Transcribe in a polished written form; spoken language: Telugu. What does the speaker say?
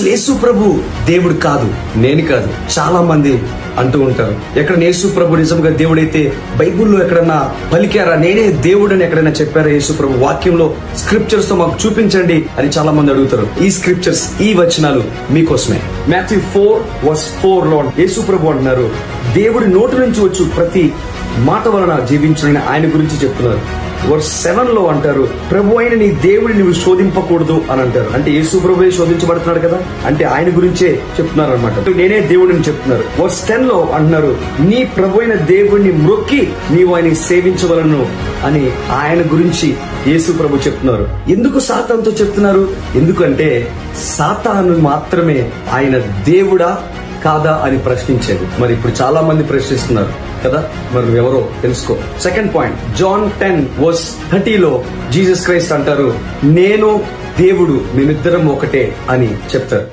యేసు ప్రభు దేవుడు కాదు, నేను కాదు. చాలా మంది అంటూ ఉంటారు, ఎక్కడ యేసు ప్రభు నిజంగా దేవుడైతే బైబుల్లో ఎక్కడన్నా పలికారా, నేనే దేవుడని ఎక్కడైనా చెప్పారా యేసు ప్రభు? వాక్యంలో స్క్రిప్చర్స్ తో మాకు చూపించండి అని చాలా మంది అడుగుతారు. ఈ స్క్రిప్చర్స్, ఈ వచనాలు మీకోసమే. Matthew 4:4 యేసు ప్రభు అంటున్నారు, దేవుడి నోటి నుంచి వచ్చు ప్రతి మాట వలన జీవించునని ఆయన గురించి చెప్తున్నారు. వర్స్ 7 అంటారు, ప్రభు అయిన నీ దేవుడిని నువ్వు శోధింపకూడదు అని అంటారు. అంటే యేసు ప్రభువే శోధించబడుతున్నాడు కదా, అంటే ఆయన గురించే చెప్తున్నారు అనమాట. నేనే దేవుడిని చెప్తున్నారు. వర్స్ 10 అంటున్నారు, నీ ప్రభు అయిన దేవుడిని మ్రొక్కి నీవు ఆయన సేవించవలను అని ఆయన గురించి యేసు ప్రభు చెప్తున్నారు. ఎందుకు సాతానుతో చెప్తున్నారు? ఎందుకంటే సాతాను మాత్రమే ఆయన దేవుడా కాదా అని ప్రశ్నించేది. మరి ఇప్పుడు చాలా మంది ప్రశ్నిస్తున్నారు కదా, మరి ఎవరో తెలుసుకో. Second point, John 10:30 Jesus Christ అంటారు, నేను దేవుడు, మేమిద్దరం ఒకటే అని చెప్తారు.